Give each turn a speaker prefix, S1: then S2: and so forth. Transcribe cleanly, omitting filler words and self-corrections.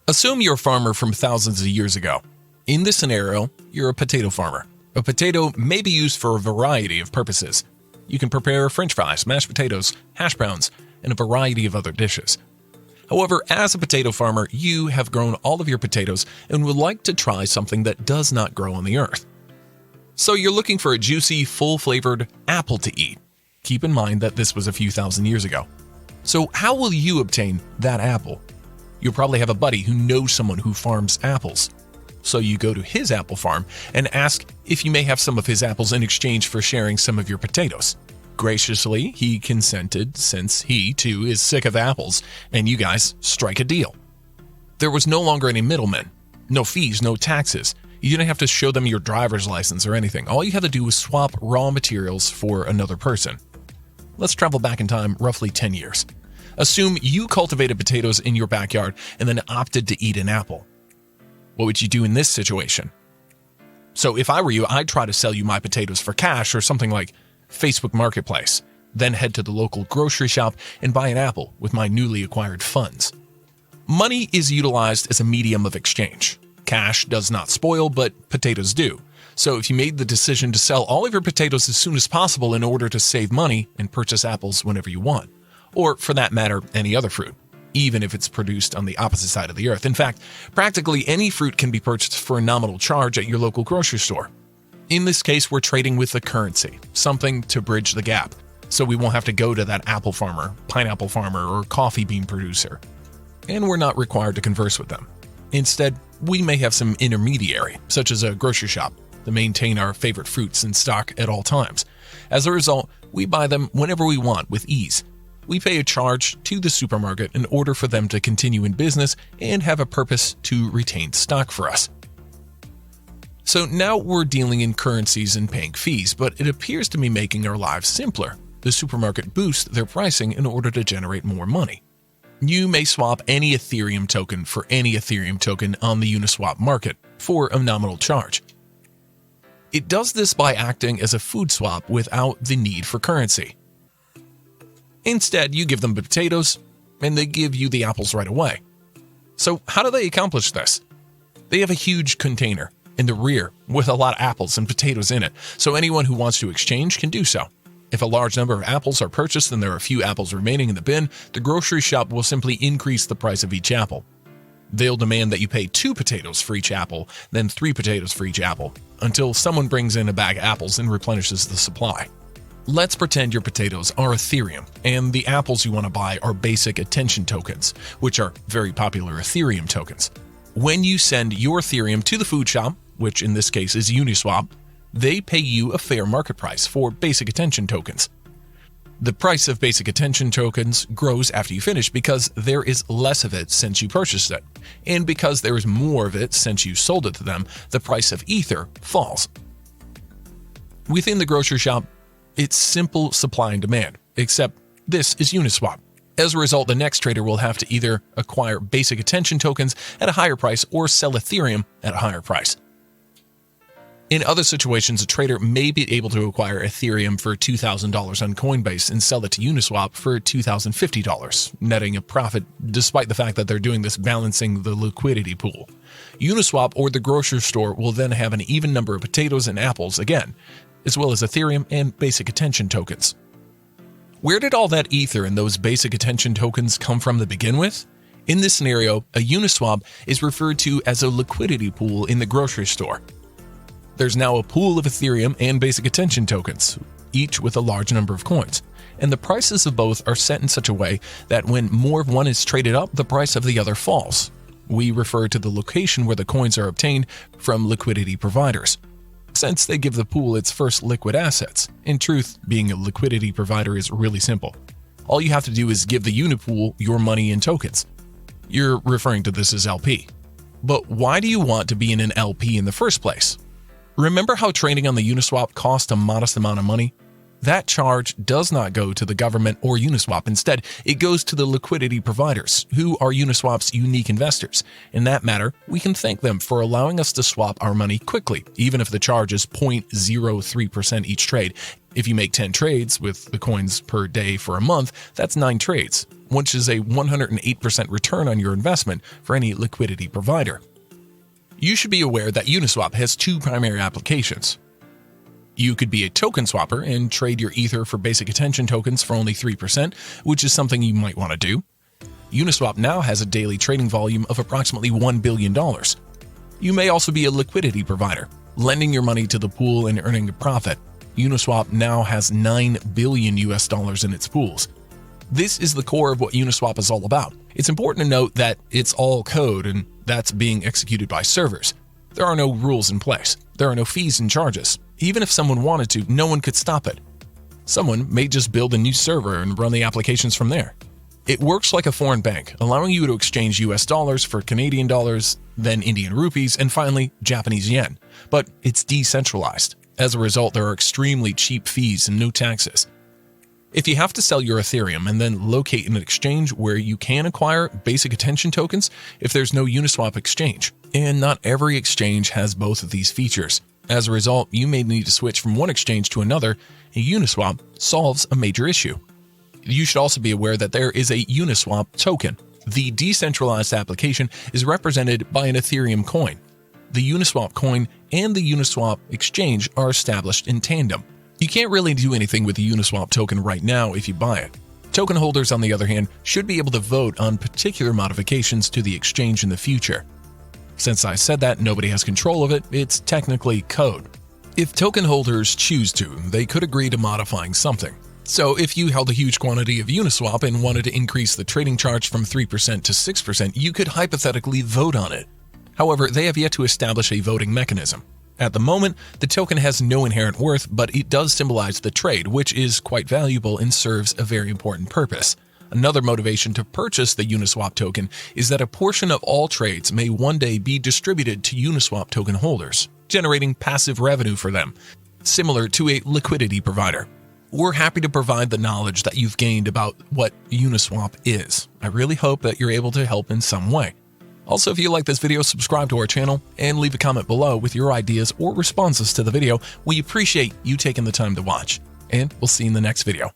S1: Assume you're a farmer from thousands of years ago. In this scenario, you're a potato farmer. A potato may be used for a variety of purposes. You can prepare French fries, mashed potatoes, hash browns, and a variety of other dishes. However, as a potato farmer, you have grown all of your potatoes and would like to try something that does not grow on the earth. So you're looking for a juicy, full-flavored apple to eat. Keep in mind that this was a few thousand years ago. So how will you obtain that apple? You'll probably have a buddy who knows someone who farms apples. So you go to his apple farm and ask if you may have some of his apples in exchange for sharing some of your potatoes. Graciously, he consented since he, too, is sick of apples, and you guys strike a deal. There was no longer any middlemen, no fees, no taxes. You didn't have to show them your driver's license or anything. All you had to do was swap raw materials for another person. Let's travel back in time roughly 10 years. Assume you cultivated potatoes in your backyard and then opted to eat an apple. What would you do in this situation? So if I were you, I'd try to sell you my potatoes for cash or something like Facebook Marketplace, then head to the local grocery shop and buy an apple with my newly acquired funds. Money is utilized as a medium of exchange. Cash does not spoil, but potatoes do. So if you made the decision to sell all of your potatoes as soon as possible in order to save money and purchase apples whenever you want, or for that matter, any other fruit, even if it's produced on the opposite side of the earth. In fact, practically any fruit can be purchased for a nominal charge at your local grocery store. In this case, we're trading with a currency, something to bridge the gap, so we won't have to go to that apple farmer, pineapple farmer, or coffee bean producer. And we're not required to converse with them. Instead, we may have some intermediary, such as a grocery shop, to maintain our favorite fruits in stock at all times. As a result, we buy them whenever we want with ease. We pay a charge to the supermarket in order for them to continue in business and have a purpose to retain stock for us. So now we're dealing in currencies and paying fees, but it appears to be making our lives simpler. The supermarket boosts their pricing in order to generate more money. You may swap any Ethereum token for any Ethereum token on the Uniswap market for a nominal charge. It does this by acting as a food swap without the need for currency. Instead, you give them the potatoes, and they give you the apples right away. So how do they accomplish this? They have a huge container in the rear with a lot of apples and potatoes in it, so anyone who wants to exchange can do so. If a large number of apples are purchased and there are a few apples remaining in the bin, the grocery shop will simply increase the price of each apple. They'll demand that you pay 2 potatoes for each apple, then 3 potatoes for each apple, until someone brings in a bag of apples and replenishes the supply. Let's pretend your potatoes are Ethereum, and the apples you want to buy are basic attention tokens, which are very popular Ethereum tokens. When you send your Ethereum to the food shop, which in this case is Uniswap, they pay you a fair market price for basic attention tokens. The price of basic attention tokens grows after you finish because there is less of it since you purchased it, and because there is more of it since you sold it to them, the price of Ether falls. Within the grocery shop, it's simple supply and demand, except this is Uniswap. As a result, the next trader will have to either acquire basic attention tokens at a higher price or sell Ethereum at a higher price. In other situations, a trader may be able to acquire Ethereum for $2,000 on Coinbase and sell it to Uniswap for $2,050, netting a profit despite the fact that they're doing this balancing the liquidity pool. Uniswap or the grocery store will then have an even number of potatoes and apples again, as well as Ethereum and basic attention tokens. Where did all that Ether and those basic attention tokens come from to begin with? In this scenario, a Uniswap is referred to as a liquidity pool in the grocery store. There's now a pool of Ethereum and basic attention tokens, each with a large number of coins, and the prices of both are set in such a way that when more of one is traded up, the price of the other falls. We refer to the location where the coins are obtained from liquidity providers, since they give the pool its first liquid assets. In truth, being a liquidity provider is really simple. All you have to do is give the Unipool your money in tokens. You're referring to this as LP. But why do you want to be in an LP in the first place? Remember how trading on the Uniswap cost a modest amount of money? That charge does not go to the government or Uniswap. Instead, it goes to the liquidity providers, who are Uniswap's unique investors. In that matter, we can thank them for allowing us to swap our money quickly, even if the charge is 0.03% each trade. If you make 10 trades with the coins per day for a month, that's 9 trades. which is a 108% return on your investment for any liquidity provider. You should be aware that Uniswap has two primary applications. You could be a token swapper and trade your Ether for basic attention tokens for only 3%, which is something you might want to do. Uniswap now has a daily trading volume of approximately $1 billion. You may also be a liquidity provider, lending your money to the pool and earning a profit. Uniswap now has $9 billion in its pools. This is the core of what Uniswap is all about. It's important to note that it's all code and that's being executed by servers. There are no rules in place. There are no fees and charges. Even if someone wanted to, no one could stop it. Someone may just build a new server and run the applications from there. It works like a foreign bank, allowing you to exchange US dollars for Canadian dollars, then Indian rupees, and finally Japanese yen. But it's decentralized. As a result, there are extremely cheap fees and no taxes. If you have to sell your Ethereum and then locate an exchange where you can acquire basic attention tokens if there's no Uniswap exchange, and not every exchange has both of these features. As a result, you may need to switch from one exchange to another, and Uniswap solves a major issue. You should also be aware that there is a Uniswap token. The decentralized application is represented by an Ethereum coin. The Uniswap coin and the Uniswap exchange are established in tandem. You can't really do anything with the Uniswap token right now if you buy it. Token holders, on the other hand, should be able to vote on particular modifications to the exchange in the future. Since I said that nobody has control of it, it's technically code. If token holders choose to, they could agree to modifying something. So if you held a huge quantity of Uniswap and wanted to increase the trading charge from 3% to 6%, you could hypothetically vote on it. However, they have yet to establish a voting mechanism. At the moment, the token has no inherent worth, but it does symbolize the trade, which is quite valuable and serves a very important purpose. Another motivation to purchase the Uniswap token is that a portion of all trades may one day be distributed to Uniswap token holders, generating passive revenue for them, similar to a liquidity provider. We're happy to provide the knowledge that you've gained about what Uniswap is. I really hope that you're able to help in some way. Also, if you like this video, subscribe to our channel and leave a comment below with your ideas or responses to the video. We appreciate you taking the time to watch, and we'll see you in the next video.